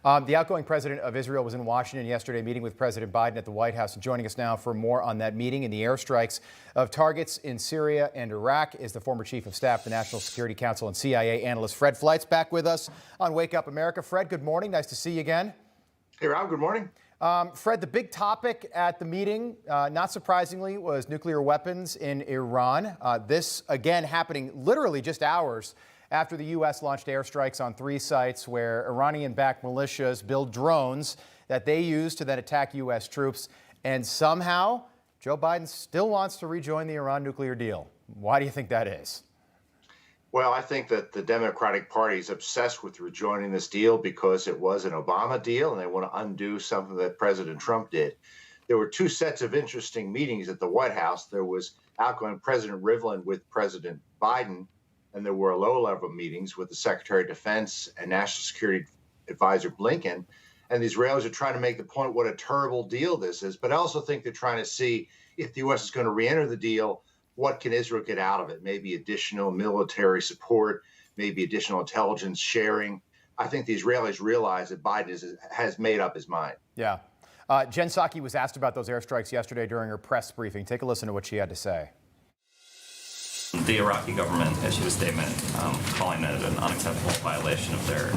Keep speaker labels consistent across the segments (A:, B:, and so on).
A: The outgoing president of Israel was in Washington yesterday, meeting with President Biden at the White House. And joining us now for more on that meeting and the airstrikes of targets in Syria and Iraq is the former chief of staff, the National Security Council and CIA analyst Fred Fleitz, back with us on Wake Up America. Fred, good morning. Nice to see you again.
B: Hey, Rob, good morning.
A: Fred, the big topic at the meeting, not surprisingly, was nuclear weapons in Iran. This, again, happening literally just hours after the U.S. launched airstrikes on 3 sites where Iranian-backed militias build drones that they use to then attack U.S. troops. And somehow, Joe Biden still wants to rejoin the Iran nuclear deal. Why do you think that is?
B: Well, I think that the Democratic Party is obsessed with rejoining this deal because it was an Obama deal and they want to undo something that President Trump did. There were 2 sets of interesting meetings at the White House. There was outgoing President Rivlin with President Biden, and there were low-level meetings with the Secretary of Defense and National Security Advisor Blinken. And the Israelis are trying to make the point what a terrible deal this is, but I also think they're trying to see if the U.S. is going to re-enter the deal, what can Israel get out of it? Maybe additional military support, maybe additional intelligence sharing. I think the Israelis realize that Biden has made up his mind.
A: Yeah. Jen Psaki was asked about those airstrikes yesterday during her press briefing. Take a listen to what she had to say.
C: The Iraqi government issued a statement calling it an unacceptable violation of their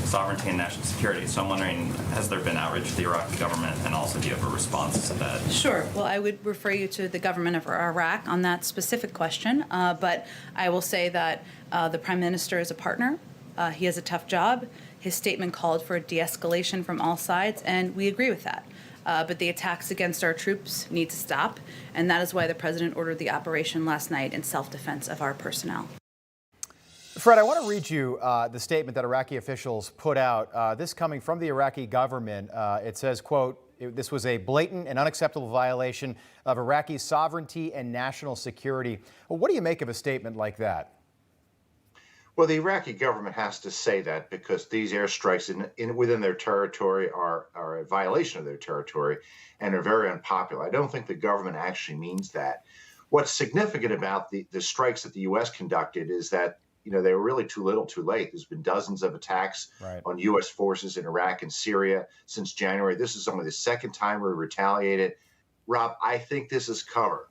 C: sovereignty and national security. So I'm wondering, has there been outrage to the Iraqi government, and also do you have a response to that?
D: Sure. Well, I would refer you to the government of Iraq on that specific question, but I will say that the Prime Minister is a partner. He has a tough job. His statement called for a de-escalation from all sides, and we agree with that. But the attacks against our troops need to stop, and that is why the president ordered the operation last night in self-defense of our personnel.
A: Fred, I want to read you the statement that Iraqi officials put out. This coming from the Iraqi government. It says, quote, this was a blatant and unacceptable violation of Iraqi sovereignty and national security. Well, what do you make of a statement like that?
B: Well, the Iraqi government has to say that because these airstrikes within their territory are a violation of their territory and are very unpopular. I don't think the government actually means that. What's significant about the strikes that the U.S. conducted is that, you know, they were really too little too late. There's been dozens of attacks on U.S. forces in Iraq and Syria since January. This is only the second time we retaliated. Rob, I think this is cover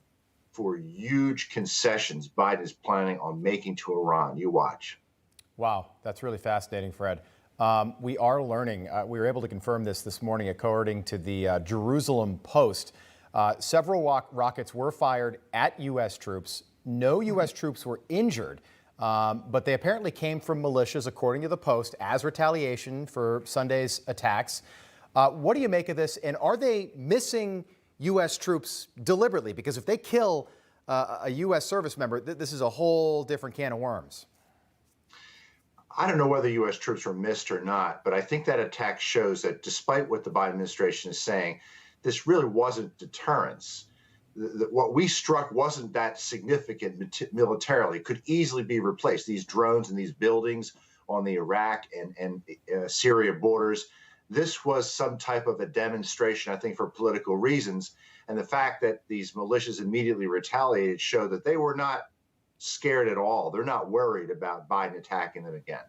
B: for huge concessions Biden is planning on making to Iran. You watch.
A: Wow, that's really fascinating, Fred. We are learning. We were able to confirm this morning, according to the Jerusalem Post. Several rockets were fired at U.S. troops. No U.S. troops were injured, but they apparently came from militias, according to the Post, as retaliation for Sunday's attacks. What do you make of this? And are they missing U.S. troops deliberately? Because if they kill a U.S. service member, this is a whole different can of worms.
B: I don't know whether U.S. troops were missed or not, but I think that attack shows that despite what the Biden administration is saying, this really wasn't deterrence. What we struck wasn't that significant militarily. It could easily be replaced. These drones and these buildings on the Iraq and Syria borders, this was some type of a demonstration, I think, for political reasons. And the fact that these militias immediately retaliated showed that they were not scared at all. They're not worried about Biden attacking them again.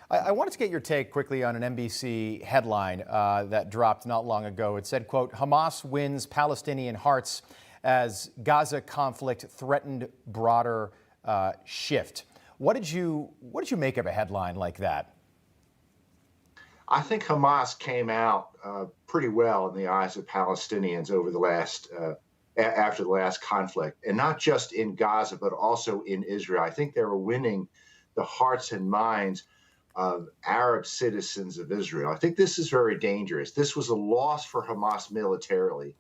A: I wanted to get your take quickly on an NBC headline that dropped not long ago. It said, quote, Hamas wins Palestinian hearts as Gaza conflict threatened broader shift. What did you make of a headline like that?
B: I think Hamas came out pretty well in the eyes of Palestinians over the last after the last conflict, and not just in Gaza, but also in Israel. I think they were winning the hearts and minds of Arab citizens of Israel. I think this is very dangerous. This was a loss for Hamas militarily,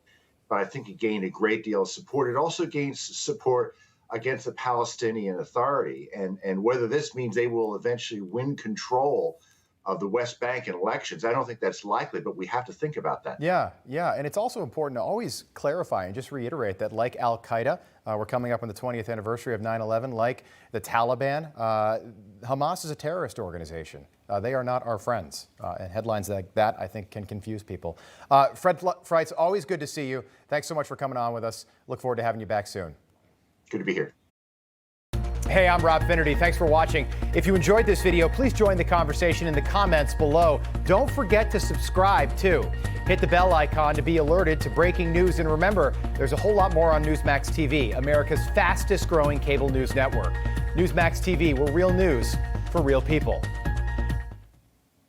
B: but I think it gained a great deal of support. It also gained support against the Palestinian Authority, and whether this means they will eventually win control of the West Bank in elections, I don't think that's likely, but we have to think about that.
A: Yeah. And it's also important to always clarify and just reiterate that, like Al-Qaeda, we're coming up on the 20th anniversary of 9/11, like the Taliban, Hamas is a terrorist organization. They are not our friends. And headlines like that, I think, can confuse people. Fred Fleitz, always good to see you. Thanks so much for coming on with us. Look forward to having you back soon.
B: Good to be here.
A: Hey, I'm Rob Finnerty. Thanks for watching. If you enjoyed this video, please join the conversation in the comments below. Don't forget to subscribe, too. Hit the bell icon to be alerted to breaking news. And remember, there's a whole lot more on Newsmax TV, America's fastest growing cable news network. Newsmax TV, we're real news for real people.